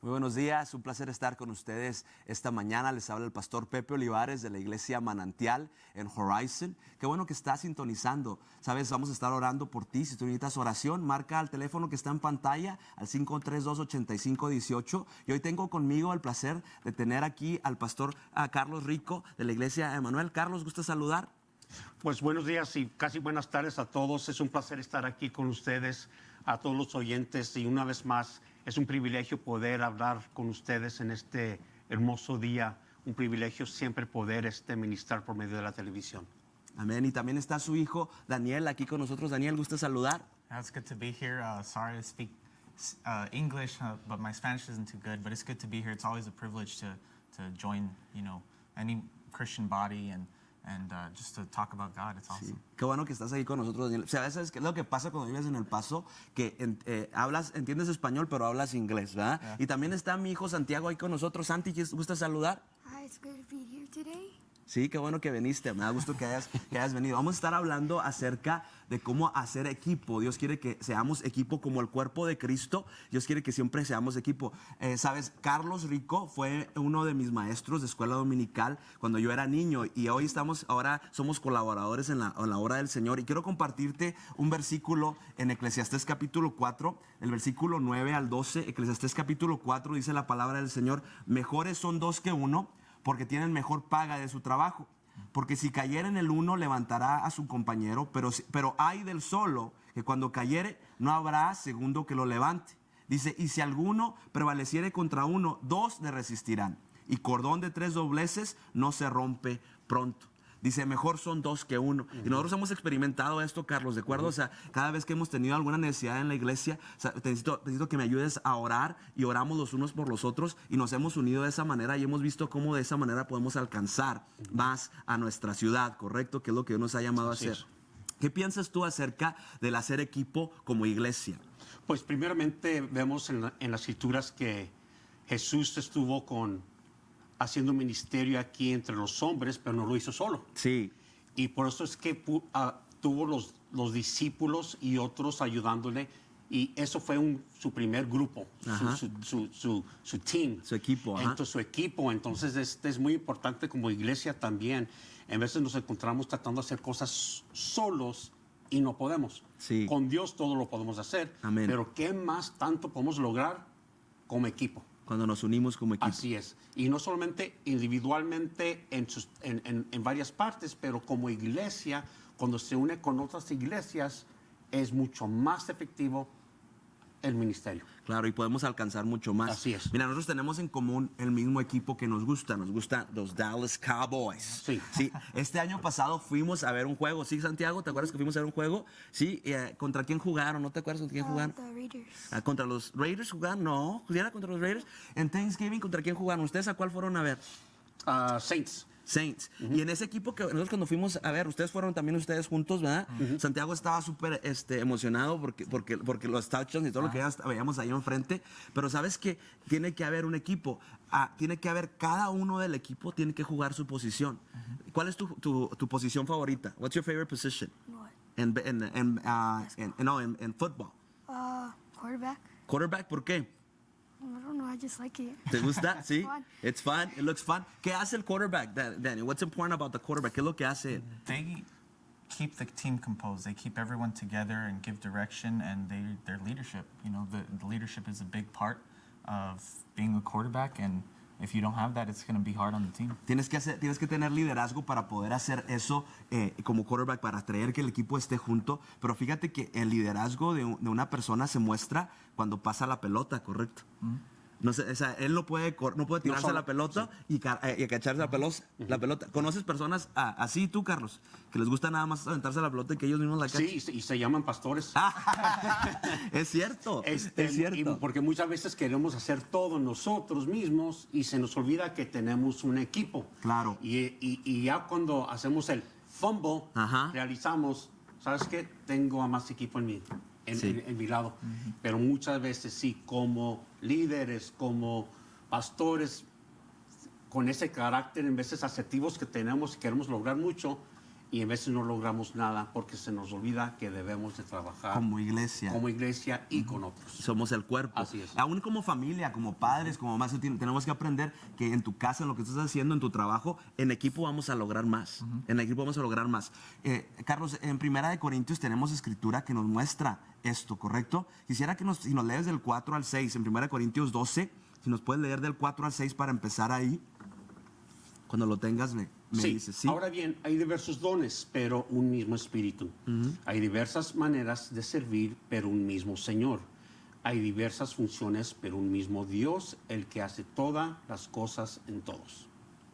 Muy buenos días, un placer estar con ustedes esta mañana. Les habla el pastor Pepe Olivares de la iglesia Manantial en Horizon. Qué bueno que estás sintonizando. Sabes, vamos a estar orando por ti. Si tú necesitas oración, marca al teléfono que está en pantalla al 532-8518. Y hoy tengo conmigo el placer de tener aquí al pastor Carlos Rico de la iglesia Emanuel. Carlos, ¿gusta saludar? Pues buenos días y casi buenas tardes a todos. Es un placer estar aquí con ustedes, a todos los oyentes, y una vez más es un privilegio poder hablar con ustedes en este hermoso día. Un privilegio siempre poder ministrar por medio de la televisión. Amén. Y también está su hijo Daniel aquí con nosotros. Daniel, ¿gusta saludar? It's good to be here. Sorry to speak English, but my Spanish isn't too good. But it's good to be here. It's always a privilege to join, any Christian body and just to talk about God. It's awesome. Sí. Qué bueno que estás ahí con nosotros, Daniel. O sea, ¿sabes qué es lo que pasa cuando vives en El Paso? Que entiendes español, pero hablas inglés, ¿verdad? Yeah. Y también está mi hijo Santiago ahí con nosotros. Santi, ¿gusta saludar? Hi, it's good to be here today. Sí, qué bueno que viniste. Me da gusto que hayas venido. Vamos a estar hablando acerca de cómo hacer equipo. Dios quiere que seamos equipo como el cuerpo de Cristo. Dios quiere que siempre seamos equipo. Sabes, Carlos Rico fue uno de mis maestros de escuela dominical cuando yo era niño, y ahora somos colaboradores en la obra del Señor. Y quiero compartirte un versículo en Eclesiastés capítulo 4, el versículo 9 al 12. Eclesiastés capítulo 4 dice la palabra del Señor: mejores son dos que uno, porque tienen mejor paga de su trabajo. Porque si cayere en el uno, levantará a su compañero, pero hay del solo, que cuando cayere, no habrá segundo que lo levante. Dice, y si alguno prevaleciere contra uno, dos le resistirán, y cordón de 3 dobleces no se rompe pronto. Dice, mejor son dos que uno. Y nosotros hemos experimentado esto, Carlos, ¿de acuerdo? O sea, cada vez que hemos tenido alguna necesidad en la iglesia, o sea, necesito que me ayudes a orar, y oramos los unos por los otros, y nos hemos unido de esa manera, y hemos visto cómo de esa manera podemos alcanzar más a nuestra ciudad, ¿correcto? Que es lo que Dios nos ha llamado a hacer. ¿Qué piensas tú acerca del hacer equipo como iglesia? Pues primeramente vemos en las escrituras que Jesús estuvo haciendo un ministerio aquí entre los hombres, pero no lo hizo solo. Sí. Y por eso es que tuvo los discípulos y otros ayudándole, y eso fue su primer grupo, su team. Su equipo. Entonces, su equipo. Entonces, es muy importante como iglesia también. En veces nos encontramos tratando de hacer cosas solos y no podemos. Sí. Con Dios todo lo podemos hacer. Amén. Pero ¿qué más tanto podemos lograr como equipo? Cuando nos unimos como equipo. Así es. Y no solamente individualmente en varias partes, pero como iglesia, cuando se une con otras iglesias, es mucho más efectivo el ministerio. Claro, y podemos alcanzar mucho más. Así es. Mira, nosotros tenemos en común el mismo equipo que nos gusta los Dallas Cowboys. Sí. Sí. Este año pasado fuimos a ver un juego. ¿Sí, Santiago? ¿Te acuerdas que fuimos a ver un juego? Sí. ¿Contra quién jugaron? ¿No te acuerdas contra quién jugaron? The Raiders. ¿Contra los Raiders jugaron? No. ¿Era contra los Raiders? En Thanksgiving, ¿contra quién jugaron? ¿Ustedes a cuál fueron a ver? Saints. Y en ese equipo que nosotros cuando fuimos a ver, ustedes fueron también ustedes juntos, ¿verdad? Santiago estaba súper emocionado porque los touchdowns y todo lo que veíamos ahí enfrente. Pero sabes que tiene que haber un equipo, tiene que haber, cada uno del equipo tiene que jugar su posición. ¿Cuál es tu posición favorita? What's your favorite position? What? En football. Quarterback. Quarterback, ¿por qué? I don't know, I just like it. ¿Te gusta? Sí. Fun. It's fun. It looks fun. ¿Qué hace el quarterback, Danny? What's important about the quarterback? ¿Qué es lo que hace? They keep the team composed. They keep everyone together and give direction, and their leadership. The leadership is a big part of being a quarterback, and if you don't have that, it's going to be hard on the team. Tienes que tener liderazgo para poder hacer eso como quarterback, para traer que el equipo esté junto. Pero fíjate que el liderazgo de una persona se muestra cuando pasa la pelota, ¿correcto? No sé, o sea, él no puede tirarse la pelota y cacharse la pelota. ¿Conoces personas así tú, Carlos? Que les gusta nada más aventarse la pelota y que ellos mismos la cachen. Sí, y se llaman pastores. Es cierto, es cierto. Y porque muchas veces queremos hacer todo nosotros mismos y se nos olvida que tenemos un equipo. Claro. Y ya cuando hacemos el fumble, realizamos, ¿sabes qué? Tengo a más equipo en mi lado. Pero muchas veces sí, como líderes, como pastores, con ese carácter en veces asertivos que tenemos y queremos lograr mucho, y en veces no logramos nada porque se nos olvida que debemos de trabajar Como iglesia. como iglesia y con otros. Somos el cuerpo. Así es. Aún como familia, como padres, como mamás, tenemos que aprender que en tu casa, en lo que estás haciendo, en tu trabajo, en equipo vamos a lograr más. En equipo vamos a lograr más. Carlos, en 1 Corintios tenemos escritura que nos muestra esto, ¿correcto? Quisiera que si nos lees del 4 al 6, en 1 Corintios 12, si nos puedes leer del 4 al 6 para empezar ahí. Cuando lo tengas, me dices. ¿Sí? Ahora bien, hay diversos dones, pero un mismo espíritu. Hay diversas maneras de servir, pero un mismo Señor. Hay diversas funciones, pero un mismo Dios, el que hace todas las cosas en todos.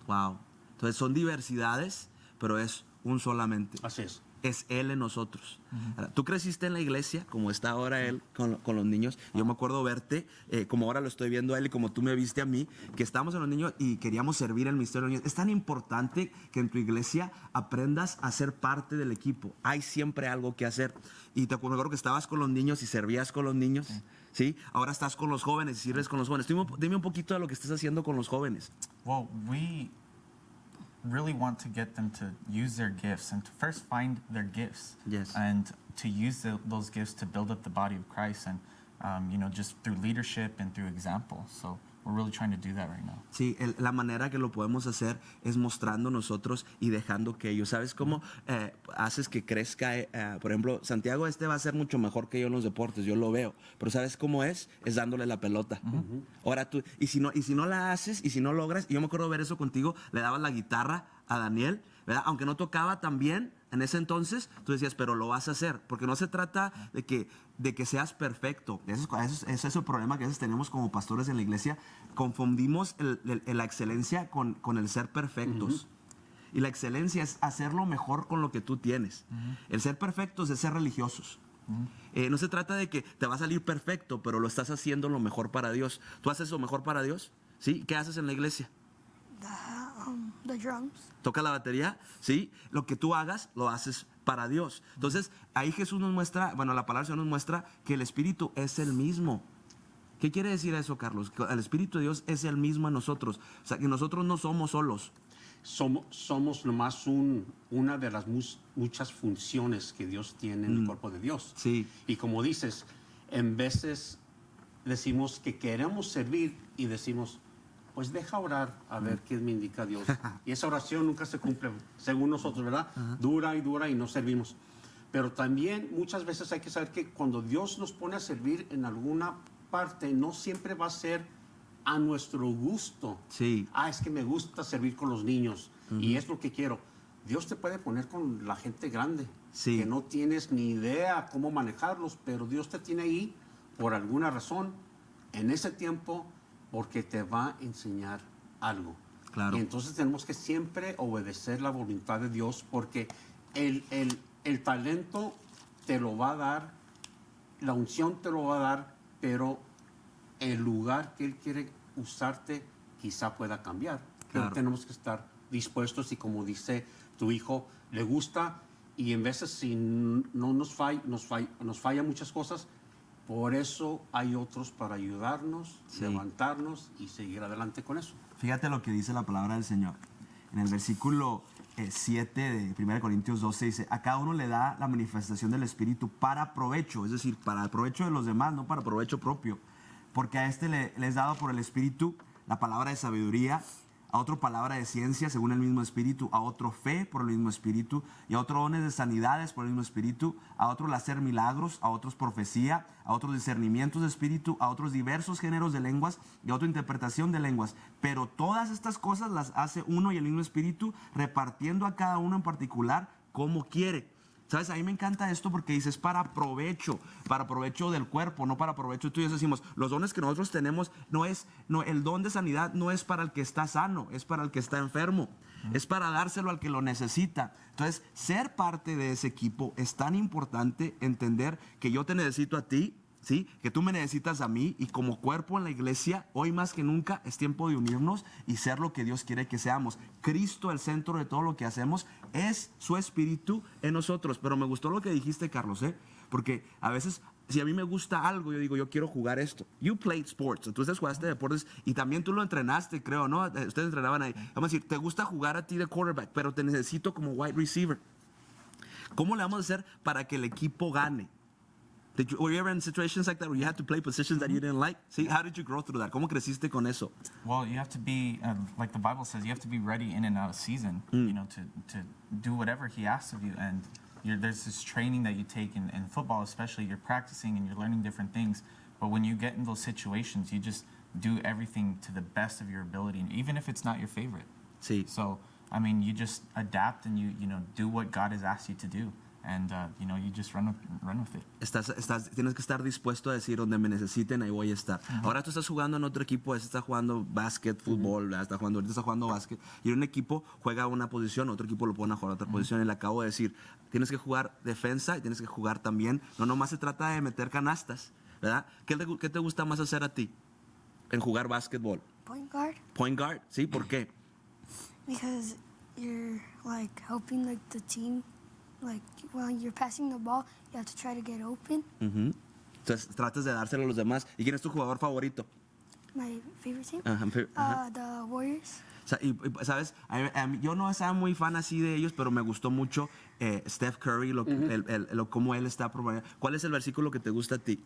Wow. Entonces son diversidades, pero es un solamente. Así es. Es Él en nosotros. Ahora, tú creciste en la iglesia, como está ahora Él con los niños. Yo me acuerdo verte, como ahora lo estoy viendo a Él y como tú me viste a mí, que estábamos en los niños y queríamos servir el ministerio de los niños. Es tan importante que en tu iglesia aprendas a ser parte del equipo. Hay siempre algo que hacer. Y te acuerdo que estabas con los niños y servías con los niños. ¿Sí? Ahora estás con los jóvenes y sirves con los jóvenes. Dime un poquito de lo que estás haciendo con los jóvenes. Well, we really want to get them to use their gifts and to first find their gifts. Yes. And to use those gifts to build up the body of Christ and, just through leadership and through example. So we're really trying to do that right now. Sí, la manera que lo podemos hacer es mostrando nosotros y dejando que ellos. ¿Sabes cómo haces que crezca? Por ejemplo, Santiago va a ser mucho mejor que yo en los deportes, yo lo veo. Pero ¿sabes cómo es? Es dándole la pelota. Ahora tú, y si no la haces, y si no logras, y yo me acuerdo ver eso contigo, le dabas la guitarra a Daniel, ¿verdad? Aunque no tocaba tan bien en ese entonces, tú decías, pero lo vas a hacer, porque no se trata de que seas perfecto. Ese es el problema que a veces tenemos como pastores en la iglesia. Confundimos la excelencia con el ser perfectos. Y la excelencia es hacerlo mejor con lo que tú tienes. El ser perfectos es ser religiosos. No se trata de que te va a salir perfecto, pero lo estás haciendo lo mejor para Dios. ¿Tú haces lo mejor para Dios? ¿Sí? ¿Qué haces en la iglesia? The drums. Toca la batería, ¿sí? Lo que tú hagas, lo haces para Dios. Entonces, ahí Jesús nos muestra, bueno, la palabra del Señor nos muestra que el Espíritu es el mismo. ¿Qué quiere decir eso, Carlos? Que el Espíritu de Dios es el mismo en nosotros. O sea, que nosotros no somos solos. Somos nomás una de las muchas funciones que Dios tiene en el cuerpo de Dios. Sí. Y como dices, en veces decimos que queremos servir y decimos, pues deja orar a ver qué me indica Dios. Y esa oración nunca se cumple, según nosotros, ¿verdad? Dura y no servimos. Pero también muchas veces hay que saber que cuando Dios nos pone a servir en alguna parte, no siempre va a ser a nuestro gusto. Sí. Es que me gusta servir con los niños y es lo que quiero. Dios te puede poner con la gente grande, Sí. que no tienes ni idea cómo manejarlos, pero Dios te tiene ahí por alguna razón, en ese tiempo, porque te va a enseñar algo. Claro. Y entonces tenemos que siempre obedecer la voluntad de Dios, porque el talento te lo va a dar, la unción te lo va a dar, pero el lugar que Él quiere usarte quizá pueda cambiar. Pero Claro. tenemos que estar dispuestos y como dice tu hijo, le gusta y en veces si no nos falla muchas cosas, por eso hay otros para ayudarnos, Sí. levantarnos y seguir adelante con eso. Fíjate lo que dice la palabra del Señor. En el versículo 7 de 1 Corintios 12 dice, a cada uno le da la manifestación del Espíritu para provecho, es decir, para el provecho de los demás, no para provecho propio. Porque a este le es dado por el Espíritu la palabra de sabiduría, a otro palabra de ciencia según el mismo Espíritu, a otro fe por el mismo Espíritu, y a otro dones de sanidades por el mismo Espíritu, a otro el hacer milagros, a otros profecía, a otros discernimientos de Espíritu, a otros diversos géneros de lenguas y a otra interpretación de lenguas. Pero todas estas cosas las hace uno y el mismo Espíritu, repartiendo a cada uno en particular como quiere. ¿Sabes? A mí me encanta esto porque dices para provecho del cuerpo, no para provecho tuyo. Decimos, los dones que nosotros tenemos el don de sanidad no es para el que está sano, es para el que está enfermo, es para dárselo al que lo necesita. Entonces, ser parte de ese equipo es tan importante, entender que yo te necesito a ti, ¿sí? Que tú me necesitas a mí, y como cuerpo en la iglesia, hoy más que nunca es tiempo de unirnos y ser lo que Dios quiere que seamos. Cristo, el centro de todo lo que hacemos, es su Espíritu en nosotros. Pero me gustó lo que dijiste, Carlos, porque a veces, si a mí me gusta algo, yo digo, yo quiero jugar esto. You played sports, entonces jugaste deportes y también tú lo entrenaste, creo, ¿no? Ustedes entrenaban ahí. Vamos a decir, te gusta jugar a ti de quarterback, pero te necesito como wide receiver. ¿Cómo le vamos a hacer para que el equipo gane? Were you ever in situations like that where you had to play positions that you didn't like? See, how did you grow through that? ¿Cómo creciste con eso? Well, you have to be, like the Bible says, you have to be ready in and out of season, you know, to do whatever He asks of you. And there's this training that you take in football, especially. You're practicing and you're learning different things. But when you get in those situations, you just do everything to the best of your ability, and even if it's not your favorite. Sí. So, I mean, you just adapt and you know, do what God has asked you to do. And, you know, you just run with it. Tienes que estar dispuesto a decir donde me necesiten, ahí voy a estar. Ahora tú estás jugando en otro equipo, está jugando básquet, fútbol, ahorita está jugando básquet. Y en un equipo juega una posición, otro equipo lo pone a jugar a otra posición. Y le acabo de decir, tienes que jugar defensa y tienes que jugar también. No nomás se trata de meter canastas, ¿verdad? ¿Qué te gusta más hacer a ti en jugar básquetbol? Point guard, Point guard, ¿sí? ¿Por qué? because you're like helping like the team. Like when you're passing the ball, you have to try to get open. Entonces tratas de dárselo a los demás. ¿Y quién es tu jugador favorito? My favorite team, Ajá. the Warriors. O sea, ¿sabes? Yo no estaba muy fan así de ellos, pero me gustó mucho Steph Curry, cómo él está promoviendo. ¿Cuál es el versículo que te gusta a ti?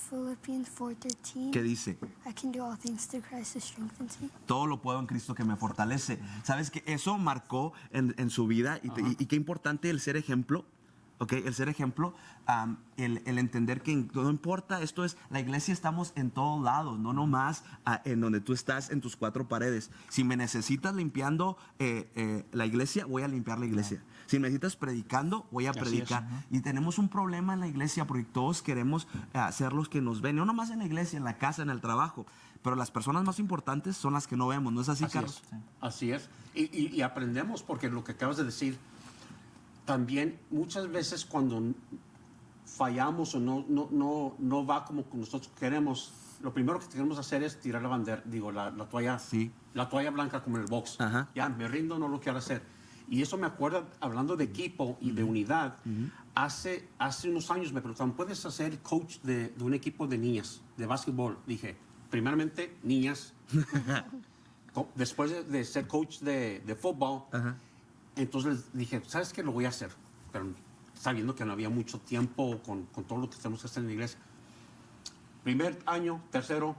Philippians 4:13. ¿Qué dice? I can do all things through Christ who strengthens me. Todo lo puedo en Cristo que me fortalece. ¿Sabes que eso marcó en su vida? Y qué importante el ser ejemplo. Okay, el ser ejemplo, el entender que no importa, esto es, la iglesia estamos en todos lados, no nomás en donde tú estás en tus cuatro paredes. Si me necesitas limpiando la iglesia, voy a limpiar la iglesia. Si me necesitas predicando, voy a predicar. Y tenemos un problema en la iglesia porque todos queremos ser los que nos ven, no nomás en la iglesia, en la casa, en el trabajo. Pero las personas más importantes son las que no vemos, ¿no es así, Carlos? Así es. Y aprendemos porque lo que acabas de decir, también muchas veces cuando fallamos o no va como nosotros queremos, lo primero que tenemos que hacer es tirar la bandera, la toalla, la toalla blanca como en el box. Ya, me rindo, no lo quiero hacer. Y eso me acuerda, hablando de equipo y de unidad, hace unos años me preguntaban, ¿puedes hacer coach de un equipo de niñas, de básquetbol? Dije, primeramente, niñas. Después de ser coach de fútbol, entonces dije, ¿sabes qué? Lo voy a hacer. Pero sabiendo que no había mucho tiempo con todo lo que tenemos que hacer en la iglesia. Primer año, tercero,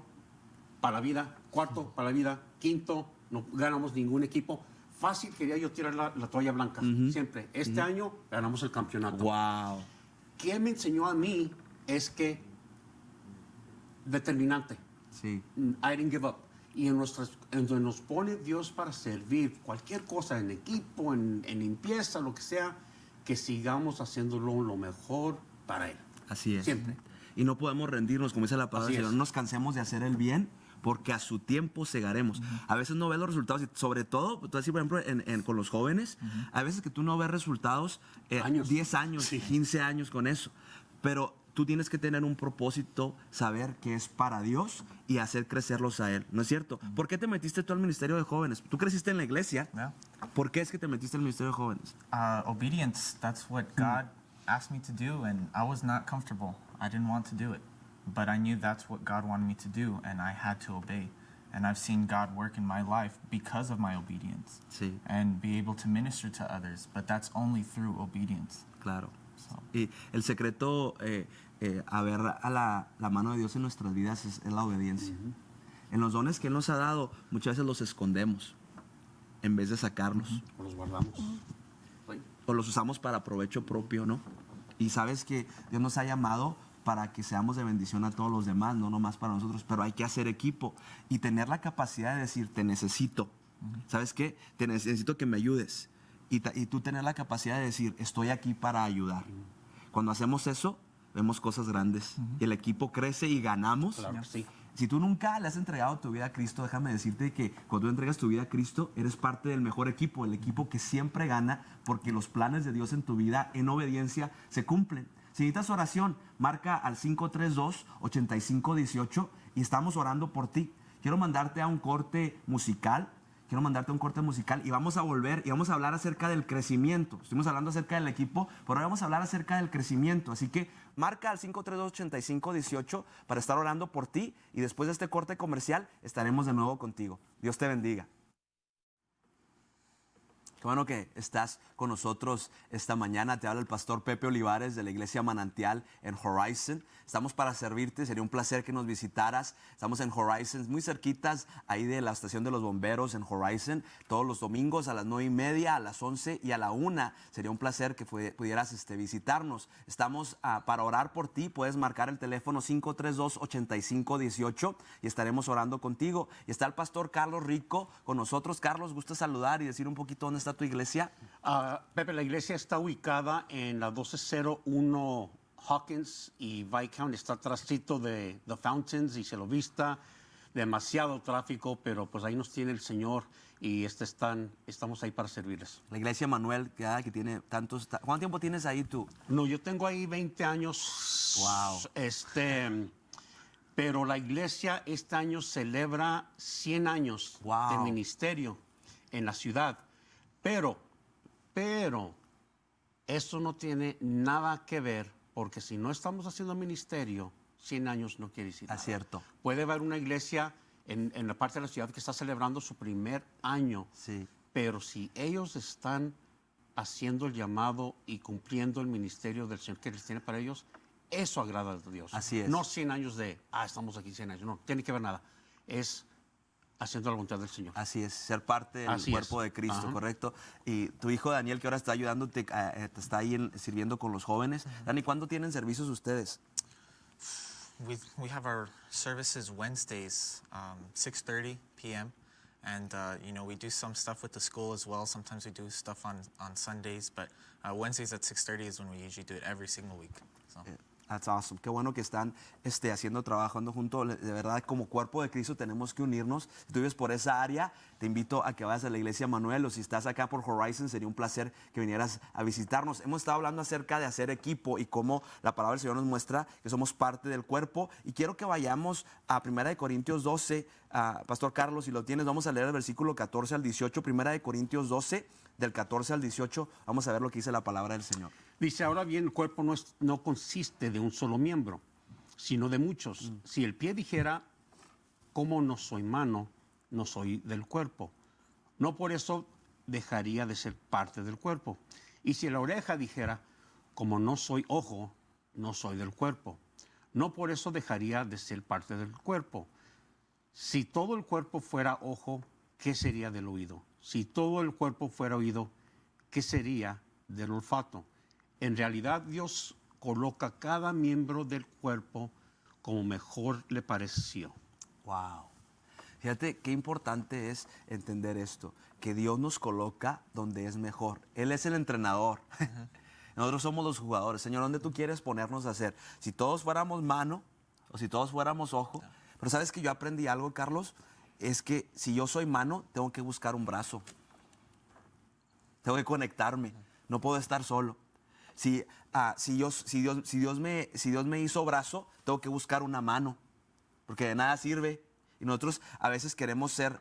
para la vida. Cuarto, para la vida. Quinto, no ganamos ningún equipo. Fácil quería yo tirar la toalla blanca, siempre. Este año ganamos el campeonato. Wow. ¿Qué me enseñó a mí? Es que determinante. Sí. I didn't give up. Y en donde nos pone Dios para servir cualquier cosa, en equipo, en limpieza, lo que sea, que sigamos haciéndolo lo mejor para Él. Así es. Siempre. Y no podemos rendirnos, como dice la palabra del Señor, no nos cansemos de hacer el bien, porque a su tiempo segaremos. A veces no ves los resultados, y sobre todo, tú decir, por ejemplo, con los jóvenes, a veces que tú no ves resultados, 10 años, 15 años con eso, pero tú tienes que tener un propósito, saber que es para Dios y hacer crecerlos a Él, ¿no es cierto? ¿Por qué te metiste tú al ministerio de jóvenes? Tú creciste en la iglesia, ¿por qué es que te metiste al ministerio de jóvenes? Obedience, that's what God asked me to do, and I was not comfortable. I didn't want to do it, but I knew that's what God wanted me to do, and I had to obey. And I've seen God work in my life because of my obedience, and be able to minister to others, but that's only through obedience. Claro. Y el secreto a ver a la mano de Dios en nuestras vidas es la obediencia. En los dones que Él nos ha dado, muchas veces los escondemos en vez de sacarlos. O los guardamos. O los usamos para provecho propio, ¿no? Y sabes que Dios nos ha llamado para que seamos de bendición a todos los demás, no nomás para nosotros, pero hay que hacer equipo y tener la capacidad de decir, te necesito. ¿Sabes qué? Te necesito que me ayudes. Y tú tener la capacidad de decir, estoy aquí para ayudar. Cuando hacemos eso, vemos cosas grandes. Y el equipo crece y ganamos. Claro, sí. Si tú nunca le has entregado tu vida a Cristo, déjame decirte que cuando tú entregas tu vida a Cristo, eres parte del mejor equipo, el equipo que siempre gana, porque los planes de Dios en tu vida, en obediencia, se cumplen. Si necesitas oración, marca al 532-8518 y estamos orando por ti. Quiero mandarte a un corte musical. Y vamos a volver y vamos a hablar acerca del crecimiento. Estuvimos hablando acerca del equipo, pero ahora vamos a hablar acerca del crecimiento. Así que marca al 532-8518 para estar orando por ti y después de este corte comercial estaremos de nuevo contigo. Dios te bendiga. Qué bueno que estás con nosotros esta mañana. Te habla el pastor Pepe Olivares de la Iglesia Manantial en Horizon. Estamos para servirte. Sería un placer que nos visitaras. Estamos en Horizon, muy cerquitas ahí de la estación de los bomberos en Horizon. Todos los domingos a las 9:30, a las 11 y a la 1. Sería un placer que pudieras visitarnos. Estamos para orar por ti. Puedes marcar el teléfono 532-8518 y estaremos orando contigo. Y está el pastor Carlos Rico con nosotros. Carlos, gusta saludar y decir un poquito dónde está tu iglesia. Pepe, la iglesia está ubicada en la 1201 Hawkins y Viscount. Está atrásito de The Fountains y Cielo Vista. Demasiado tráfico, pero pues ahí nos tiene el Señor y estamos ahí para servirles. La iglesia Manuel, que tiene tantos... ¿Cuánto tiempo tienes ahí tú? No, yo tengo ahí 20 años. Wow. Pero la iglesia este año celebra 100 años Wow. de ministerio en la ciudad. Pero, eso no tiene nada que ver, porque si no estamos haciendo ministerio, 100 años no quiere decir nada. Es cierto. Puede haber una iglesia en la parte de la ciudad que está celebrando su primer año, Sí. pero si ellos están haciendo el llamado y cumpliendo el ministerio del Señor que les tiene para ellos, eso agrada a Dios. Así es. No 100 años estamos aquí 100 años. No, tiene que ver nada. Es haciendo la voluntad del Señor. Así es, ser parte del Así cuerpo es. de Cristo, Ajá. ¿correcto? Y tu hijo Daniel, que ahora está ayudándote, te está ahí sirviendo con los jóvenes. Dani, ¿cuándo tienen servicios ustedes? We have our services Wednesdays, 6:30 p.m. And, we do some stuff with the school as well. Sometimes we do stuff on Sundays, but Wednesdays at 6:30 is when we usually do it every single week. So. That's awesome. Qué bueno que están haciendo, trabajando juntos. De verdad, como cuerpo de Cristo tenemos que unirnos. Si tú vives por esa área, te invito a que vayas a la iglesia Manuel, o si estás acá por Horizon, sería un placer que vinieras a visitarnos. Hemos estado hablando acerca de hacer equipo y cómo la palabra del Señor nos muestra que somos parte del cuerpo. Y quiero que vayamos a 1 Corintios 12. Pastor Carlos, si lo tienes, vamos a leer el versículo 14 al 18. 1 Corintios 12, del 14 al 18. Vamos a ver lo que dice la palabra del Señor. Dice, ahora bien, el cuerpo no consiste de un solo miembro, sino de muchos. Si el pie dijera, ¿cómo no soy mano? No soy del cuerpo. No por eso dejaría de ser parte del cuerpo. Y si la oreja dijera, como no soy ojo, no soy del cuerpo. No por eso dejaría de ser parte del cuerpo. Si todo el cuerpo fuera ojo, ¿qué sería del oído? Si todo el cuerpo fuera oído, ¿qué sería del olfato? En realidad, Dios coloca cada miembro del cuerpo como mejor le pareció. Wow. Fíjate qué importante es entender esto, que Dios nos coloca donde es mejor. Él es el entrenador. Nosotros somos los jugadores. Señor, ¿dónde tú quieres ponernos a hacer? Si todos fuéramos mano o si todos fuéramos ojo. Pero ¿sabes que yo aprendí algo, Carlos? Es que si yo soy mano, tengo que buscar un brazo. Tengo que conectarme. No puedo estar solo. Si Dios me hizo brazo, tengo que buscar una mano, porque de nada sirve. Y nosotros a veces queremos ser,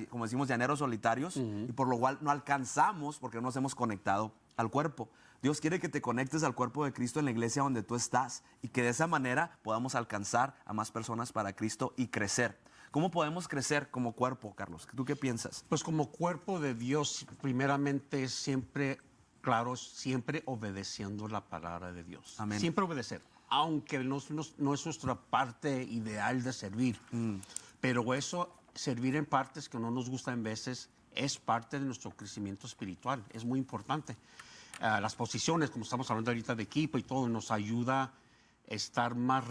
como decimos, llaneros solitarios, y por lo cual no alcanzamos porque no nos hemos conectado al cuerpo. Dios quiere que te conectes al cuerpo de Cristo en la iglesia donde tú estás y que de esa manera podamos alcanzar a más personas para Cristo y crecer. ¿Cómo podemos crecer como cuerpo, Carlos? ¿Tú qué piensas? Pues como cuerpo de Dios, primeramente es siempre... Claro, siempre obedeciendo la palabra de Dios. Amén. Siempre obedecer, aunque no es nuestra parte ideal de servir. Pero eso, servir en partes que no nos gustan en veces, es parte de nuestro crecimiento espiritual. Es muy importante. Las posiciones, como estamos hablando ahorita de equipo y todo, nos ayuda a estar más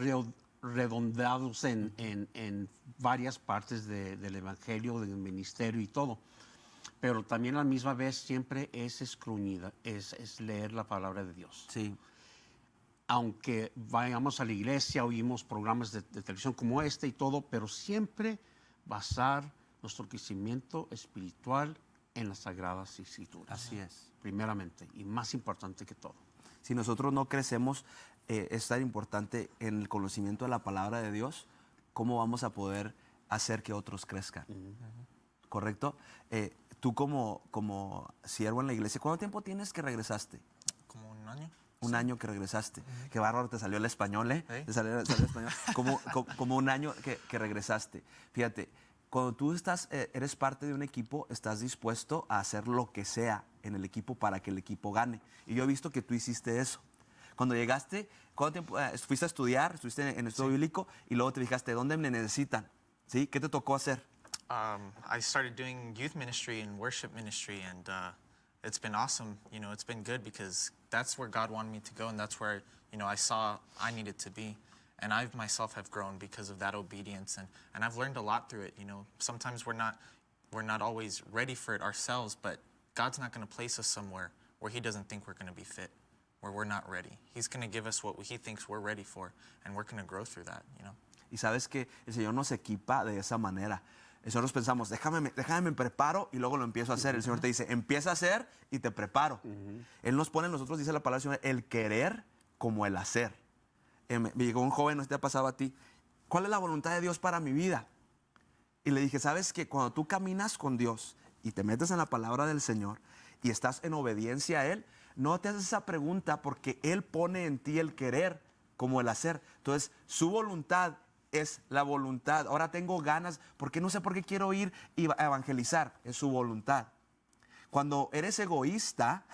redondeados en varias partes del evangelio, del ministerio y todo. Pero también a la misma vez siempre es escruñida, es leer la palabra de Dios. Sí. Aunque vayamos a la iglesia, oímos programas de televisión como este y todo, pero siempre basar nuestro crecimiento espiritual en las Sagradas Escrituras. Así es. Primeramente, y más importante que todo. Si nosotros no crecemos, es tan importante en el conocimiento de la palabra de Dios, ¿cómo vamos a poder hacer que otros crezcan? ¿Correcto? Tú como siervo en la iglesia, ¿cuánto tiempo tienes que regresaste? Como un año. Un año que regresaste. Qué bárbaro, te salió el español, ¿eh? Sí. Te salió el español. Como un año que regresaste. Fíjate, Cuando tú eres parte de un equipo, estás dispuesto a hacer lo que sea en el equipo para que el equipo gane. Y yo he visto que tú hiciste eso. Cuando llegaste, ¿cuánto tiempo fuiste a estudiar? Estuviste en estudio bíblico y luego te fijaste, ¿dónde me necesitan? ¿Sí? ¿Qué te tocó hacer? I started doing youth ministry and worship ministry, and it's been awesome. You know, it's been good because that's where God wanted me to go, and that's where, you know, I saw I needed to be. And I myself have grown because of that obedience, and I've learned a lot through it. You know, sometimes we're not always ready for it ourselves, but God's not going to place us somewhere where He doesn't think we're going to be fit, where we're not ready. He's going to give us what He thinks we're ready for, and we're going to grow through that, you know. Y sabes que el Señor nos equipa de esa manera. Nosotros pensamos, déjame me preparo y luego lo empiezo a hacer. El Señor te dice, empieza a hacer y te preparo. Él nos pone en nosotros, dice la palabra del Señor, el querer como el hacer. Me llegó un joven, no te ha pasado a ti, ¿cuál es la voluntad de Dios para mi vida? Y le dije, ¿sabes que cuando tú caminas con Dios y te metes en la palabra del Señor y estás en obediencia a Él, no te haces esa pregunta porque Él pone en ti el querer como el hacer. Entonces, su voluntad es la voluntad. Ahora tengo ganas, porque no sé por qué quiero ir y evangelizar. Es su voluntad. Cuando eres egoísta,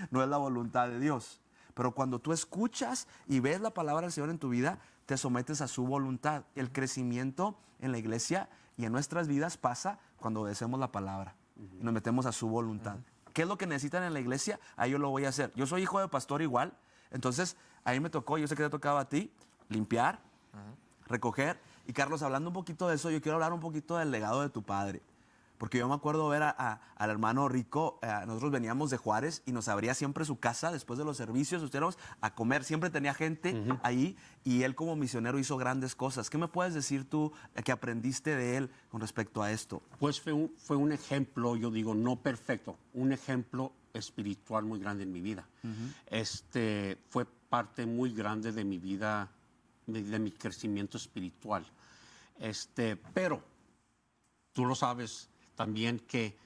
no es la voluntad de Dios. Pero cuando tú escuchas y ves la palabra del Señor en tu vida, te sometes a su voluntad. El crecimiento en la iglesia y en nuestras vidas pasa cuando obedecemos la palabra y nos metemos a su voluntad. ¿Qué es lo que necesitan en la iglesia? Ahí yo lo voy a hacer. Yo soy hijo de pastor igual, entonces ahí me tocó, yo sé que te tocaba a ti, limpiar, recoger. Y Carlos, hablando un poquito de eso, yo quiero hablar un poquito del legado de tu padre. Porque yo me acuerdo ver al hermano Rico, nosotros veníamos de Juárez y nos abría siempre su casa después de los servicios, ustedes a comer, siempre tenía gente ahí y él como misionero hizo grandes cosas. ¿Qué me puedes decir tú que aprendiste de él con respecto a esto? Pues fue un ejemplo, yo digo, no perfecto, un ejemplo espiritual muy grande en mi vida. Fue parte muy grande de mi vida, de mi crecimiento espiritual. Pero tú lo sabes también que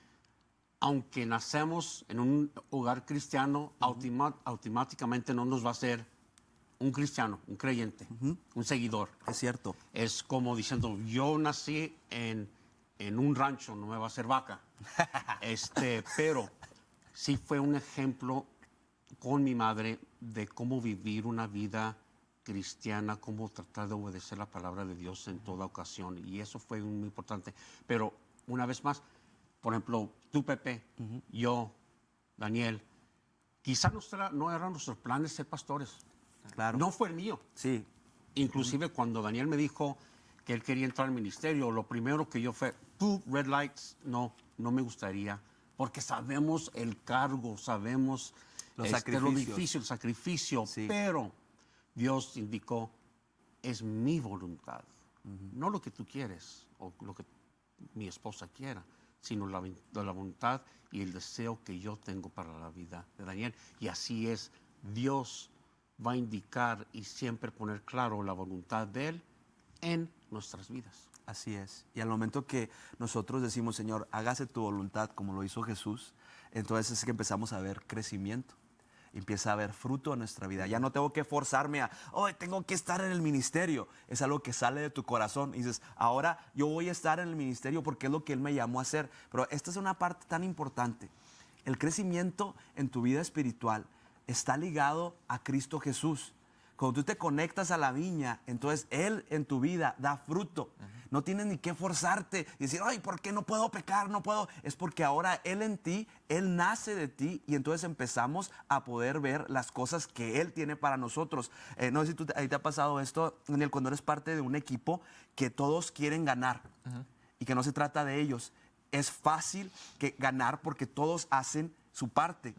aunque nacemos en un hogar cristiano, automáticamente no nos va a ser un cristiano, un creyente, un seguidor. Es cierto. Es como diciendo, yo nací en un rancho, no me va a hacer vaca. Pero sí fue un ejemplo con mi madre de cómo vivir una vida cristiana, cómo tratar de obedecer la palabra de Dios en toda ocasión. Y eso fue muy importante. Pero una vez más, por ejemplo, tú, Pepe, yo, Daniel, quizás no eran nuestros planes ser pastores. Claro. No fue el mío. Sí. Inclusive cuando Daniel me dijo que él quería entrar al ministerio, lo primero que yo fue, red lights, no me gustaría, porque sabemos el cargo, sabemos Los lo sacrificios. difícil, el sacrificio, Sí. pero Dios indicó, es mi voluntad, no lo que tú quieres o lo que mi esposa quiera, sino la voluntad y el deseo que yo tengo para la vida de Daniel. Y así es, Dios va a indicar y siempre poner claro la voluntad de Él en nuestras vidas. Así es. Y al momento que nosotros decimos, Señor, hágase tu voluntad como lo hizo Jesús, entonces es que empezamos a ver crecimiento. Empieza a haber fruto en nuestra vida. Ya no tengo que forzarme tengo que estar en el ministerio. Es algo que sale de tu corazón. Y dices, ahora yo voy a estar en el ministerio porque es lo que Él me llamó a hacer. Pero esta es una parte tan importante. El crecimiento en tu vida espiritual está ligado a Cristo Jesús. Cuando tú te conectas a la viña, entonces Él en tu vida da fruto. No tienes ni que forzarte y decir, ¿por qué no puedo pecar? No puedo. Es porque ahora Él en ti, Él nace de ti y entonces empezamos a poder ver las cosas que Él tiene para nosotros. No sé si ahí te ha pasado esto, Daniel, cuando eres parte de un equipo que todos quieren ganar y que no se trata de ellos. Es fácil ganar porque todos hacen su parte.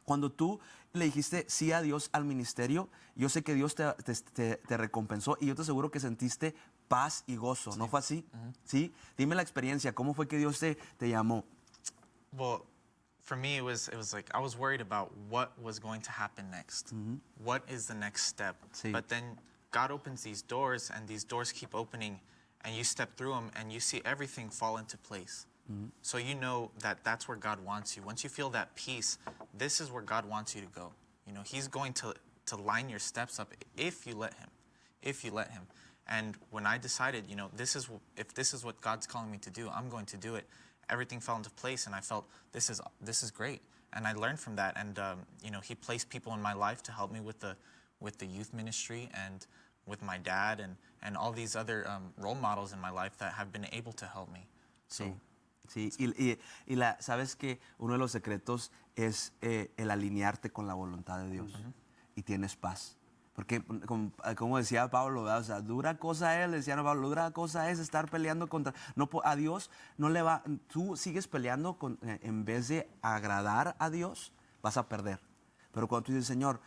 Cuando tú le dijiste sí a Dios al ministerio, yo sé que Dios te recompensó y yo te aseguro que sentiste paz y gozo. ¿No fue así? ¿Sí? Dime la experiencia. ¿Cómo fue que Dios te llamó? Well, for me, it was like I was worried about what was going to happen next. What is the next step? Sí. But then God opens these doors, and these doors keep opening, and you step through them, and you see everything fall into place. So you know that that's where God wants you. Once you feel that peace, this is where God wants you to go. You know, He's going to line your steps up if you let Him. If you let Him. And when I decided, you know, if this is what God's calling me to do, I'm going to do it. Everything fell into place, and I felt this is great. And I learned from that. And you know, He placed people in my life to help me with the youth ministry and with my dad and all these other role models in my life that have been able to help me. So, Sí, sabes que uno de los secretos es el alinearte con la voluntad de Dios y tienes paz. Porque, como decía Pablo, ¿verdad? O sea, dura cosa es, decía Pablo, dura cosa es estar peleando contra... a Dios no le va... Tú sigues peleando en vez de agradar a Dios, vas a perder. Pero cuando tú dices, Señor,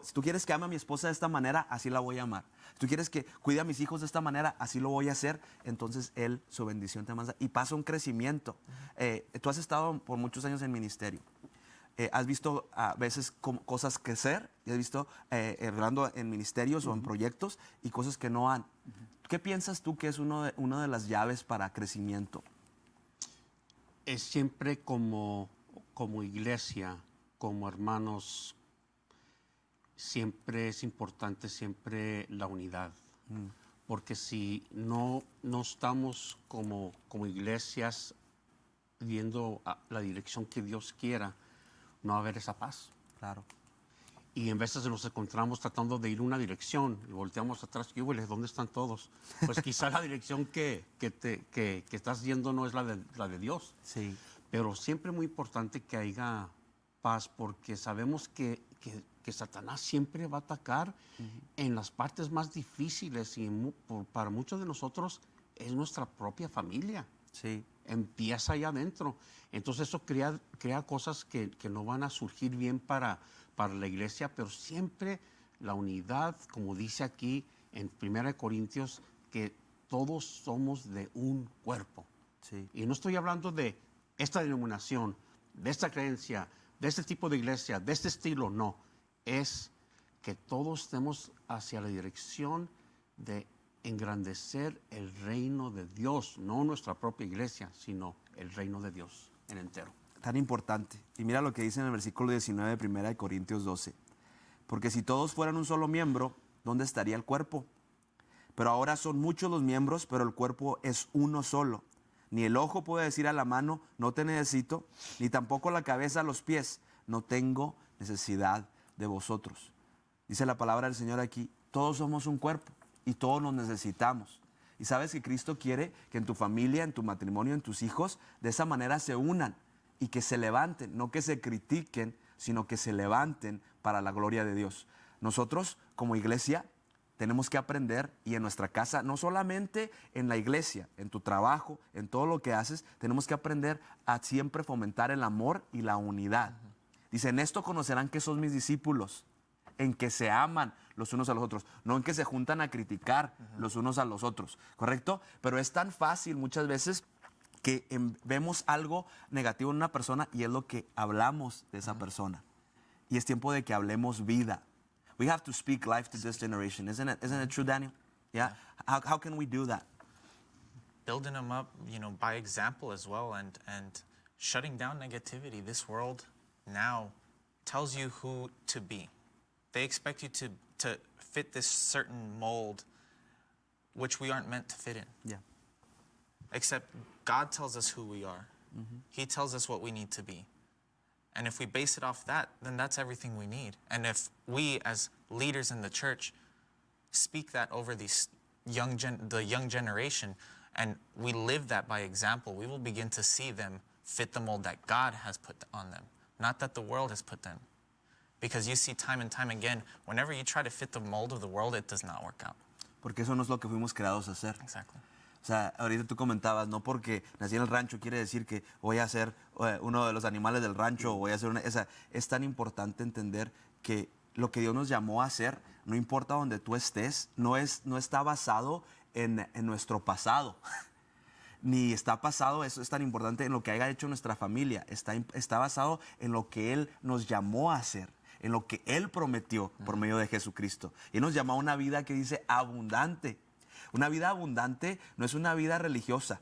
si tú quieres que ame a mi esposa de esta manera, así la voy a amar. Si tú quieres que cuide a mis hijos de esta manera, así lo voy a hacer. Entonces Él, su bendición te manda y pasa un crecimiento. Tú has estado por muchos años en ministerio. Has visto a veces cosas crecer, y has visto hablando en ministerios o en proyectos y cosas que no han. ¿Qué piensas tú que es una de las llaves para crecimiento? Es siempre como iglesia, como hermanos, siempre es importante siempre la unidad. Porque si no estamos como iglesias viendo la dirección que Dios quiera, no va a haber esa paz. Claro. Y en veces nos encontramos tratando de ir una dirección y volteamos atrás y huele, ¿dónde están todos? Pues quizá la dirección que estás yendo no es la de Dios. Sí. Pero siempre es muy importante que haya paz porque sabemos que Satanás siempre va a atacar en las partes más difíciles y para muchos de nosotros es nuestra propia familia. Sí. Empieza allá adentro. Entonces eso crea cosas que no van a surgir bien para la iglesia, pero siempre la unidad, como dice aquí en 1 Corintios, que todos somos de un cuerpo. Sí. Y no estoy hablando de esta denominación, de esta creencia, de este tipo de iglesia, de este estilo, no. Es que todos estemos hacia la dirección de engrandecer el reino de Dios, no nuestra propia iglesia, sino el reino de Dios en entero. Tan importante. Y mira lo que dice en el versículo 19 de 1 Corintios 12. Porque si todos fueran un solo miembro, ¿dónde estaría el cuerpo? Pero ahora son muchos los miembros, pero el cuerpo es uno solo. Ni el ojo puede decir a la mano, no te necesito, ni tampoco la cabeza a los pies, no tengo necesidad de vosotros. Dice la palabra del Señor aquí, todos somos un cuerpo y todos nos necesitamos. Y sabes que Cristo quiere que en tu familia, en tu matrimonio, en tus hijos, de esa manera se unan y que se levanten, no que se critiquen, sino que se levanten para la gloria de Dios. Nosotros, como iglesia, tenemos que aprender, y en nuestra casa, no solamente en la iglesia, en tu trabajo, en todo lo que haces, tenemos que aprender a siempre fomentar el amor y la unidad. Dice, en esto conocerán que son mis discípulos, en que se aman los unos a los otros, no en que se juntan a criticar los unos a los otros, ¿correcto? Pero es tan fácil muchas veces que vemos algo negativo en una persona y es lo que hablamos de esa persona. Y es tiempo de que hablemos vida. We have to speak life to this generation. Isn't it true, Daniel? Yeah. How can we do that? Building them up, you know, by example as well, and shutting down negativity. This world now tells you who to be. They expect you to fit this certain mold, which we aren't meant to fit in. Yeah. Except God tells us who we are. He tells us what we need to be. And if we base it off that, then that's everything we need. And if we, as leaders in the church, speak that over the young generation, and we live that by example, we will begin to see them fit the mold that God has put on them, not that the world has put them. Because you see time and time again, whenever you try to fit the mold of the world, it does not work out. Porque eso no es lo que fuimos creados a hacer. Exactly. O sea, ahorita tú comentabas, no porque nací en el rancho quiere decir que voy a ser uno de los animales del rancho o voy a ser es tan importante entender que lo que Dios nos llamó a hacer, no importa donde tú estés, no está basado en nuestro pasado. Ni está basado, eso es tan importante, en lo que haya hecho nuestra familia. Está basado en lo que Él nos llamó a hacer, en lo que Él prometió por medio de Jesucristo. Y nos llamó a una vida que dice abundante. Una vida abundante no es una vida religiosa.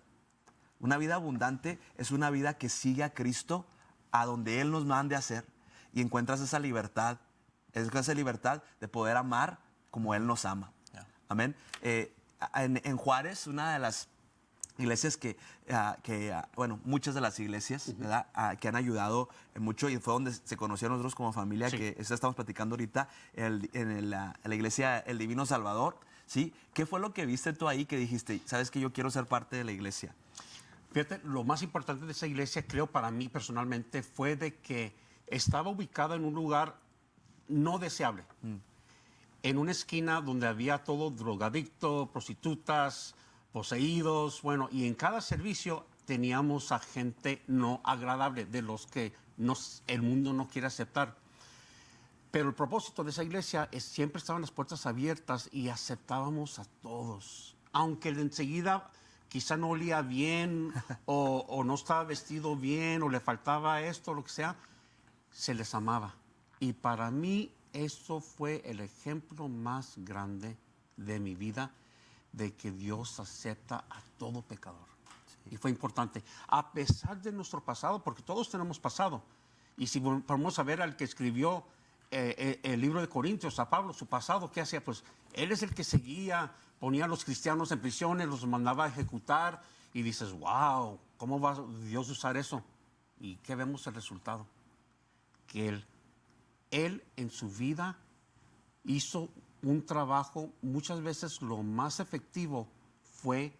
Una vida abundante es una vida que sigue a Cristo a donde Él nos mande a hacer. Y encuentras esa libertad de poder amar como Él nos ama. Yeah. Amén. en Juárez, una de las iglesias bueno, muchas de las iglesias, ¿verdad? Que han ayudado mucho y fue donde se conocieron nosotros como familia, Sí. que estamos platicando ahorita, la iglesia El Divino Salvador, ¿sí? ¿Qué fue lo que viste tú ahí que dijiste, sabes que yo quiero ser parte de la iglesia? Fíjate, lo más importante de esa iglesia, creo para mí personalmente, fue de que estaba ubicada en un lugar no deseable. En una esquina donde había todo drogadicto, prostitutas, poseídos, bueno, y en cada servicio teníamos a gente no agradable, de los que el mundo no quiere aceptar. Pero el propósito de esa iglesia es siempre estaban las puertas abiertas y aceptábamos a todos. Aunque enseguida quizá no olía bien o no estaba vestido bien o le faltaba esto, lo que sea, se les amaba. Y para mí eso fue el ejemplo más grande de mi vida, de que Dios acepta a todo pecador. Sí. Y fue importante, a pesar de nuestro pasado, porque todos tenemos pasado. Y si vamos a ver al que escribió el libro de Corintios, a Pablo, su pasado, ¿qué hacía? Pues él es el que seguía, ponía a los cristianos en prisiones, los mandaba a ejecutar, y dices, wow, ¿cómo va Dios a usar eso? ¿Y qué vemos el resultado? Que él en su vida hizo un trabajo, muchas veces lo más efectivo fue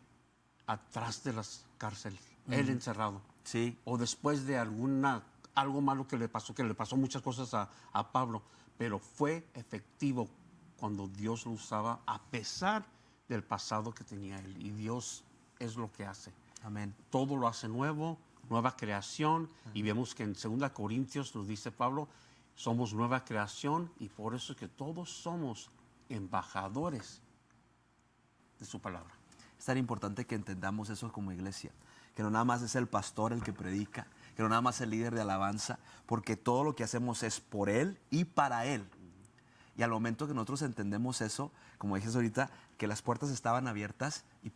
atrás de las cárceles, él encerrado. Sí. O después de algo malo que le pasó muchas cosas a Pablo, pero fue efectivo cuando Dios lo usaba a pesar del pasado que tenía él. Y Dios es lo que hace. Amén. Todo lo hace nuevo, nueva creación. Y vemos que en 2 Corintios nos dice Pablo, somos nueva creación y por eso es que todos somos embajadores de su palabra. Es tan importante que entendamos eso como iglesia, que no nada más es el pastor el que predica, que no nada más es el líder de alabanza, porque todo lo que hacemos es por él y para él. Y al momento que nosotros entendemos eso, como dices ahorita, que las puertas estaban abiertas y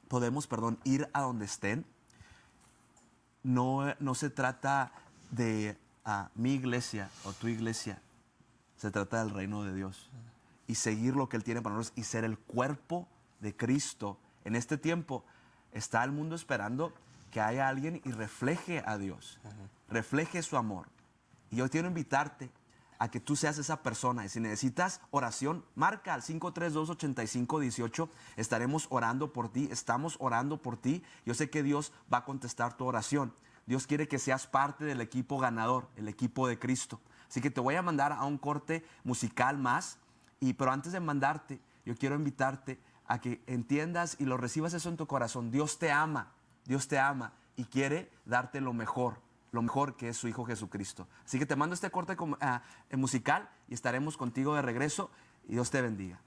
podemos, ir a donde estén, no se trata de mi iglesia o tu iglesia, se trata del reino de Dios y seguir lo que Él tiene para nosotros y ser el cuerpo de Cristo. En este tiempo está el mundo esperando que haya alguien y refleje a Dios, refleje su amor. Y yo quiero invitarte a que tú seas esa persona. Y si necesitas oración, marca al 532-8518. Estaremos orando por ti, estamos orando por ti. Yo sé que Dios va a contestar tu oración. Dios quiere que seas parte del equipo ganador, el equipo de Cristo. Así que te voy a mandar a un corte musical más. Pero antes de mandarte, yo quiero invitarte a que entiendas y lo recibas eso en tu corazón. Dios te ama y quiere darte lo mejor que es su Hijo Jesucristo. Así que te mando este corte musical y estaremos contigo de regreso y Dios te bendiga.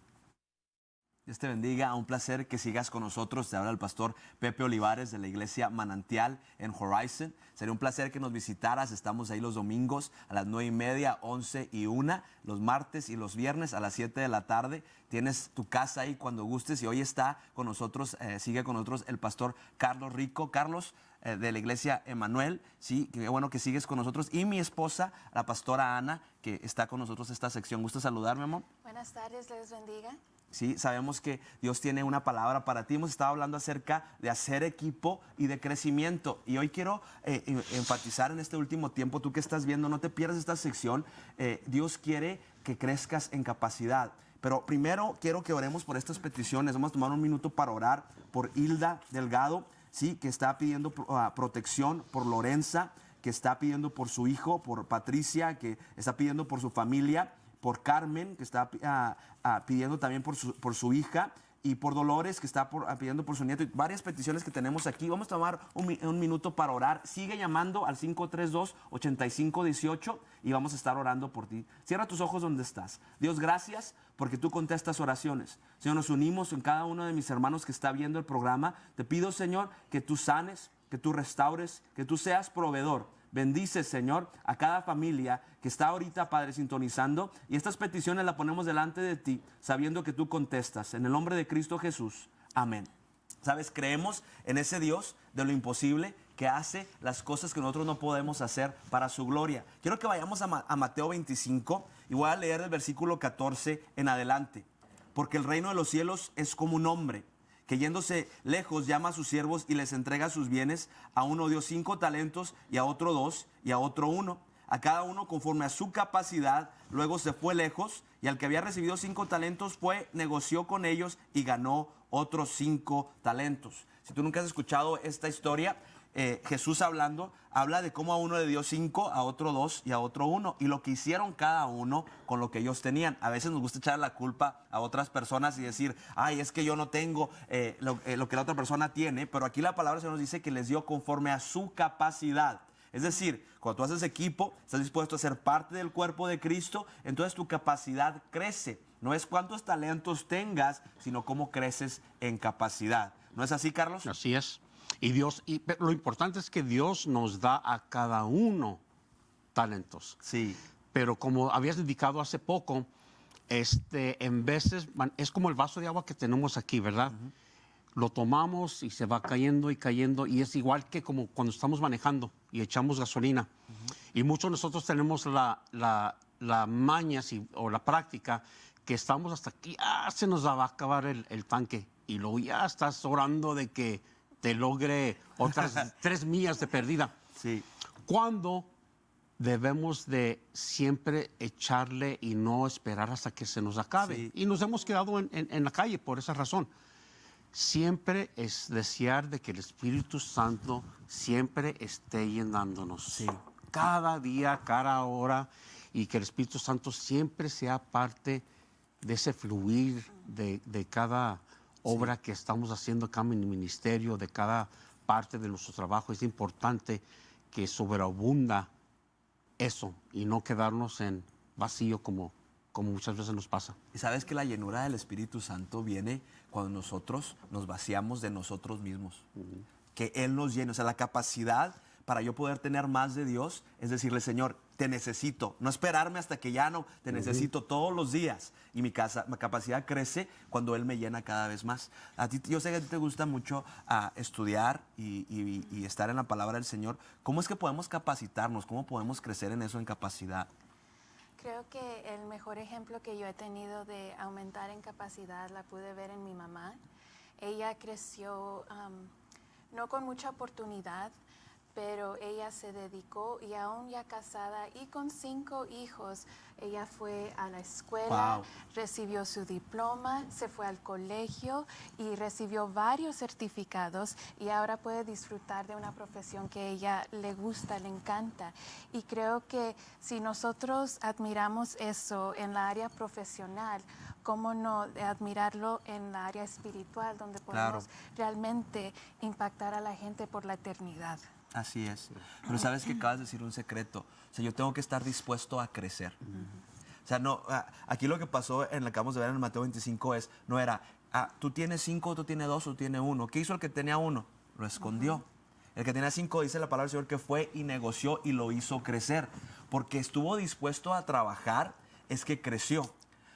Dios te bendiga, un placer que sigas con nosotros. Te habla el pastor Pepe Olivares de la iglesia Manantial en Horizon. Sería un placer que nos visitaras. Estamos ahí los domingos a las 9:30, 11 y 1, los martes y los viernes a las 7 de la tarde. Tienes tu casa ahí cuando gustes y hoy está con nosotros, sigue con nosotros el pastor Carlos Rico. Carlos, de la iglesia Emanuel, sí, qué bueno que sigues con nosotros. Y mi esposa, la pastora Ana, que está con nosotros en esta sección. ¿Gusta saludarme, amor? Buenas tardes, les bendiga. Sí, sabemos que Dios tiene una palabra para ti. Hemos estado hablando acerca de hacer equipo y de crecimiento. Y hoy quiero enfatizar en este último tiempo, tú que estás viendo, no te pierdas esta sección. Dios quiere que crezcas en capacidad. Pero primero quiero que oremos por estas peticiones. Vamos a tomar un minuto para orar por Hilda Delgado, sí, que está pidiendo protección, por Lorenza, que está pidiendo por su hijo, por Patricia, que está pidiendo por su familia, por Carmen, que está pidiendo también por su hija, y por Dolores, que está pidiendo por su nieto, y varias peticiones que tenemos aquí. Vamos a tomar un minuto para orar. Sigue llamando al 532-8518 y vamos a estar orando por ti. Cierra tus ojos donde estás. Dios, gracias porque tú contestas oraciones. Señor, nos unimos en cada uno de mis hermanos que está viendo el programa. Te pido, Señor, que tú sanes, que tú restaures, que tú seas proveedor. Bendice, Señor, a cada familia que está ahorita, Padre, sintonizando. Y estas peticiones las ponemos delante de ti, sabiendo que tú contestas. En el nombre de Cristo Jesús. Amén. ¿Sabes? Creemos en ese Dios de lo imposible que hace las cosas que nosotros no podemos hacer para su gloria. Quiero que vayamos a Mateo 25 y voy a leer el versículo 14 en adelante. Porque el reino de los cielos es como un hombre que yéndose lejos llama a sus siervos y les entrega sus bienes. A uno dio 5 talentos y a otro 2 y a otro 1. A cada uno conforme a su capacidad. Luego se fue lejos y al que había recibido 5 talentos fue, negoció con ellos y ganó otros 5 talentos. Si tú nunca has escuchado esta historia, Jesús hablando, habla de cómo a uno le dio 5, a otro 2 y a otro 1, y lo que hicieron cada uno con lo que ellos tenían. A veces nos gusta echar la culpa a otras personas y decir, ay, es que yo no tengo lo que la otra persona tiene, pero aquí la palabra del Señor nos dice que les dio conforme a su capacidad. Es decir, cuando tú haces equipo, estás dispuesto a ser parte del cuerpo de Cristo, entonces tu capacidad crece. No es cuántos talentos tengas, sino cómo creces en capacidad. ¿No es así, Carlos? Así es. Pero lo importante es que Dios nos da a cada uno talentos. Sí. Pero como habías indicado hace poco, en veces es como el vaso de agua que tenemos aquí, ¿verdad? Lo tomamos y se va cayendo y cayendo, y es igual que como cuando estamos manejando y echamos gasolina. Y muchos de nosotros tenemos la maña o la práctica que estamos hasta aquí, se nos va a acabar el tanque, y luego ya estás orando de que te logre otras 3 millas de pérdida. Sí. ¿Cuándo debemos de siempre echarle y no esperar hasta que se nos acabe? Sí. Y nos hemos quedado en la calle por esa razón. Siempre es desear de que el Espíritu Santo siempre esté llenándonos. Sí. Cada día, cada hora, y que el Espíritu Santo siempre sea parte de ese fluir de cada obra que estamos haciendo acá en el ministerio, de cada parte de nuestro trabajo. Es importante que sobreabunda eso y no quedarnos en vacío como muchas veces nos pasa. Y sabes que la llenura del Espíritu Santo viene cuando nosotros nos vaciamos de nosotros mismos. Que Él nos llene. O sea, la capacidad para yo poder tener más de Dios es decirle, Señor, te necesito. No esperarme hasta que ya no, te necesito todos los días. Y mi capacidad crece cuando Él me llena cada vez más. A ti, yo sé que a ti te gusta mucho estudiar y estar en la palabra del Señor. ¿Cómo es que podemos capacitarnos? ¿Cómo podemos crecer en eso, en capacidad? Creo que el mejor ejemplo que yo he tenido de aumentar en capacidad la pude ver en mi mamá. Ella creció no con mucha oportunidad, pero ella se dedicó, y aún ya casada y con 5 hijos, ella fue a la escuela, Wow. recibió su diploma, se fue al colegio y recibió varios certificados, y ahora puede disfrutar de una profesión que a ella le gusta, le encanta. Y creo que si nosotros admiramos eso en la área profesional, ¿cómo no admirarlo en la área espiritual, donde podemos realmente impactar a la gente por la eternidad? Así es. Pero sabes que acabas de decir un secreto. O sea, yo tengo que estar dispuesto a crecer. O sea, no, aquí lo que pasó en lo que acabamos de ver en Mateo 25 no era, tú tienes 5, tú tienes 2, tú tienes 1. ¿Qué hizo el que tenía 1? Lo escondió. El que tenía 5, dice la palabra del Señor, que fue y negoció y lo hizo crecer. Porque estuvo dispuesto a trabajar, es que creció.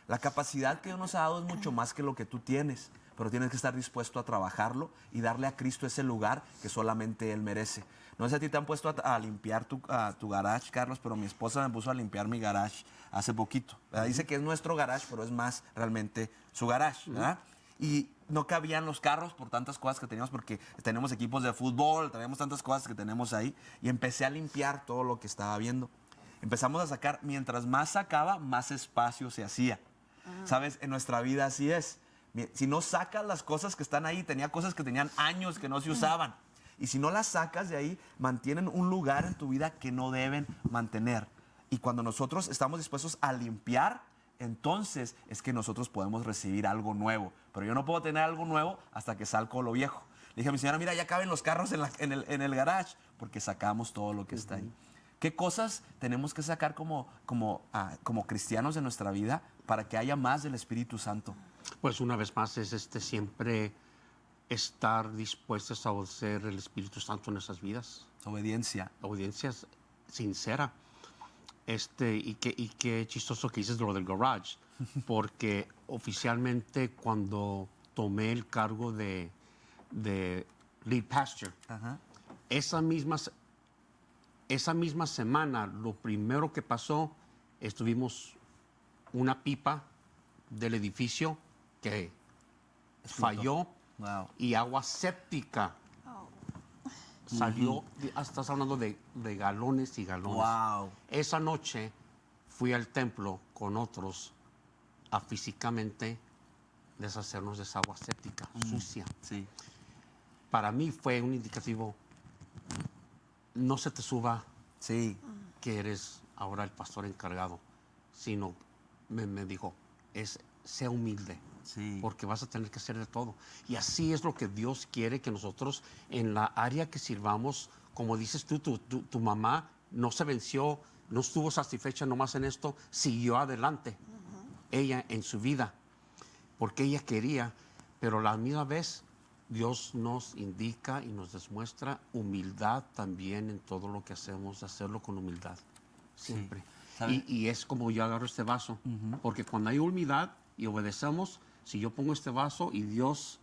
La capacidad que Dios nos ha dado es mucho más que lo que tú tienes, pero tienes que estar dispuesto a trabajarlo y darle a Cristo ese lugar que solamente Él merece. No sé si a ti te han puesto a limpiar tu garage, Carlos, pero mi esposa me puso a limpiar mi garage hace poquito. Dice que es nuestro garage, pero es más realmente su garage, ¿verdad? Y no cabían los carros por tantas cosas que teníamos, porque tenemos equipos de fútbol, tenemos tantas cosas que tenemos ahí, y empecé a limpiar todo lo que estaba viendo. Empezamos a sacar, mientras más sacaba, más espacio se hacía. ¿Sabes? En nuestra vida así es. Si no sacas las cosas que están ahí, tenía cosas que tenían años que no se usaban. Y si no las sacas de ahí, mantienen un lugar en tu vida que no deben mantener. Y cuando nosotros estamos dispuestos a limpiar, entonces es que nosotros podemos recibir algo nuevo. Pero yo no puedo tener algo nuevo hasta que salgo lo viejo. Le dije a mi señora, mira, ya caben los carros en el garage, porque sacamos todo lo que está ahí. ¿Qué cosas tenemos que sacar como cristianos de nuestra vida para que haya más del Espíritu Santo? Pues una vez más es siempre estar dispuestos a obedecer el Espíritu Santo en nuestras vidas. Obediencia. Obediencia sincera. Y qué chistoso que dices lo del garage, porque oficialmente cuando tomé el cargo de lead pastor, esa misma semana, lo primero que pasó, tuvimos una pipa del edificio que falló Wow. y agua séptica. Salió, estás hablando de galones y galones. Wow. Esa noche fui al templo con otros a físicamente deshacernos de esa agua séptica, sucia. Sí. Para mí fue un indicativo, no se te suba Sí. que eres ahora el pastor encargado, sino me dijo, sea humilde. Sí. Porque vas a tener que hacer de todo. Y así es lo que Dios quiere que nosotros, en la área que sirvamos, como dices tú, tu mamá no se venció, no estuvo satisfecha nomás en esto, siguió adelante, ella en su vida, porque ella quería, pero a la misma vez Dios nos indica y nos demuestra humildad también en todo lo que hacemos, hacerlo con humildad, siempre. ¿Sabe? Y es como yo agarro este vaso, porque cuando hay humildad y obedecemos, si yo pongo este vaso y Dios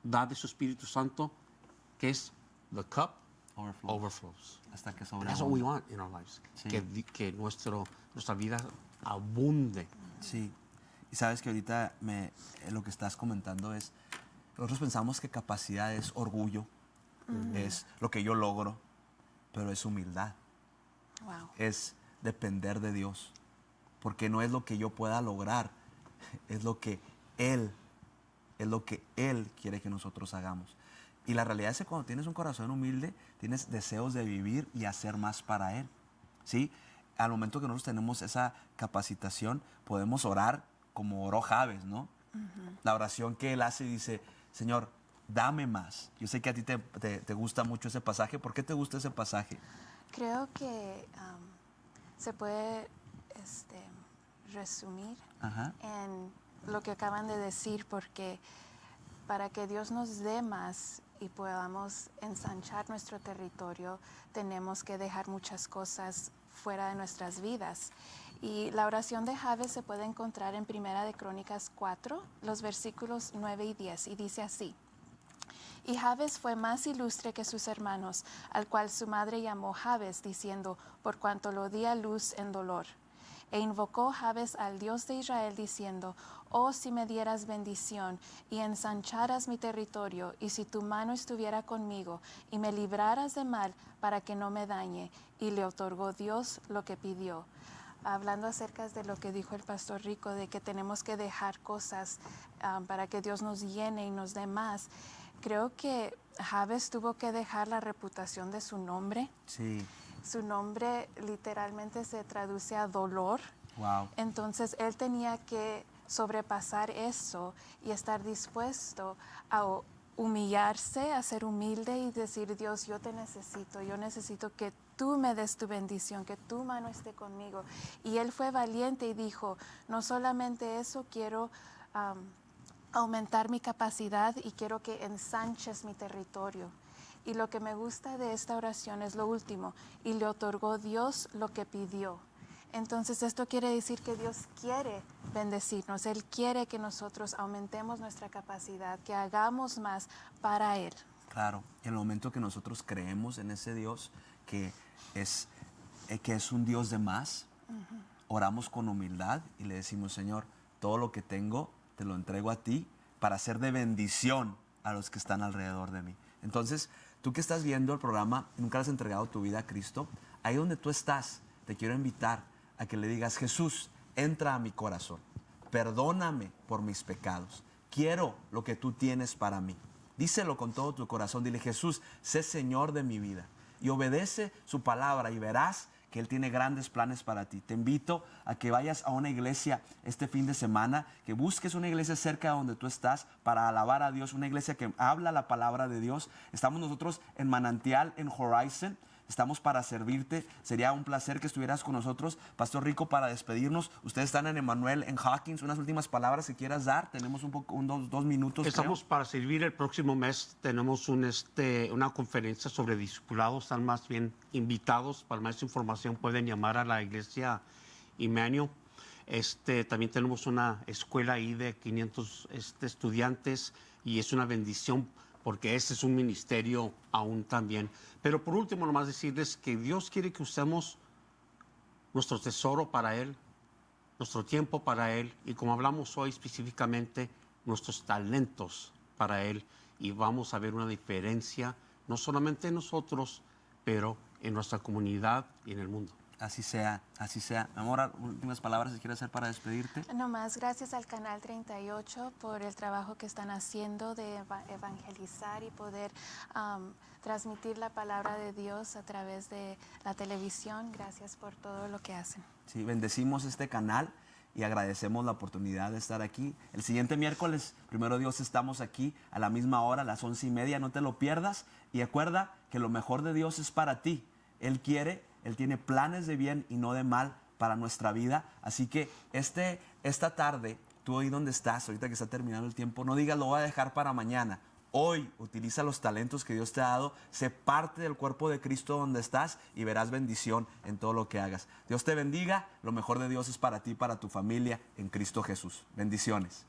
da de su Espíritu Santo, que es the cup overflows. Hasta que That's what we want in our lives. Sí. Que nuestra vida abunde. Sí. Y sabes que ahorita lo que estás comentando es, nosotros pensamos que capacidad es orgullo, es lo que yo logro, pero es humildad, Wow. es depender de Dios, porque no es lo que yo pueda lograr, es lo que Él quiere que nosotros hagamos. Y la realidad es que cuando tienes un corazón humilde, tienes deseos de vivir y hacer más para Él. ¿Sí? Al momento que nosotros tenemos esa capacitación, podemos orar como oró Jabes, ¿no? La oración que él hace dice, Señor, dame más. Yo sé que a ti te gusta mucho ese pasaje. ¿Por qué te gusta ese pasaje? Creo que se puede resumir Ajá. en lo que acaban de decir, porque para que Dios nos dé más y podamos ensanchar nuestro territorio, tenemos que dejar muchas cosas fuera de nuestras vidas. Y la oración de Jabes se puede encontrar en Primera de Crónicas 4, los versículos 9 y 10, y dice así: Y Jabes fue más ilustre que sus hermanos, al cual su madre llamó Jabes, diciendo, por cuanto lo di a luz en dolor. E invocó Jabes al Dios de Israel, diciendo, oh, si me dieras bendición y ensancharas mi territorio, y si tu mano estuviera conmigo, y me libraras de mal para que no me dañe. Y le otorgó Dios lo que pidió. Hablando acerca de lo que dijo el pastor Rico, de que tenemos que dejar cosas para que Dios nos llene y nos dé más. Creo que Jabes tuvo que dejar la reputación de su nombre. Sí. Su nombre literalmente se traduce a dolor. Wow. Entonces él tenía que sobrepasar eso y estar dispuesto a humillarse, a ser humilde y decir, Dios, yo te necesito, yo necesito que tú me des tu bendición, que tu mano esté conmigo. Y él fue valiente y dijo, no solamente eso, quiero aumentar mi capacidad y quiero que ensanches mi territorio. Y lo que me gusta de esta oración es lo último, y le otorgó Dios lo que pidió. Entonces esto quiere decir que Dios quiere bendecirnos, Él quiere que nosotros aumentemos nuestra capacidad, que hagamos más para Él. Claro, en el momento que nosotros creemos en ese Dios que es un Dios de más, oramos con humildad y le decimos, Señor, todo lo que tengo te lo entrego a ti para ser de bendición a los que están alrededor de mí. Entonces, tú que estás viendo el programa, nunca has entregado tu vida a Cristo, ahí donde tú estás, te quiero invitar a que le digas, Jesús, entra a mi corazón, perdóname por mis pecados, quiero lo que tú tienes para mí. Díselo con todo tu corazón, dile, Jesús, sé Señor de mi vida y obedece su palabra y verás que Él tiene grandes planes para ti. Te invito a que vayas a una iglesia este fin de semana, que busques una iglesia cerca de donde tú estás para alabar a Dios, una iglesia que habla la palabra de Dios. Estamos nosotros en Manantial, en Horizon. Estamos para servirte. Sería un placer que estuvieras con nosotros. Pastor Rico, para despedirnos, ustedes están en Emmanuel, en Hawkins. Unas últimas palabras que quieras dar. Tenemos dos minutos. Estamos para servir el próximo mes. Tenemos una conferencia sobre discipulado. Están más bien invitados. Para más información pueden llamar a la iglesia Emmanuel. También tenemos una escuela ahí de 500 estudiantes y es una bendición porque ese es un ministerio aún también. Pero por último, nomás decirles que Dios quiere que usemos nuestro tesoro para Él, nuestro tiempo para Él, y como hablamos hoy específicamente, nuestros talentos para Él y vamos a ver una diferencia, no solamente en nosotros, pero en nuestra comunidad y en el mundo. Así sea, así sea. Mi amor, últimas palabras que quieres hacer para despedirte. Nomás gracias al Canal 38 por el trabajo que están haciendo de evangelizar y poder transmitir la palabra de Dios a través de la televisión. Gracias por todo lo que hacen. Sí, bendecimos este canal y agradecemos la oportunidad de estar aquí. El siguiente miércoles, primero Dios, estamos aquí a la misma hora, a las 11:30. No te lo pierdas y recuerda que lo mejor de Dios es para ti. Él tiene planes de bien y no de mal para nuestra vida. Así que esta tarde, tú ahí donde estás, ahorita que está terminando el tiempo, no digas lo voy a dejar para mañana. Hoy utiliza los talentos que Dios te ha dado, sé parte del cuerpo de Cristo donde estás y verás bendición en todo lo que hagas. Dios te bendiga, lo mejor de Dios es para ti y para tu familia en Cristo Jesús. Bendiciones.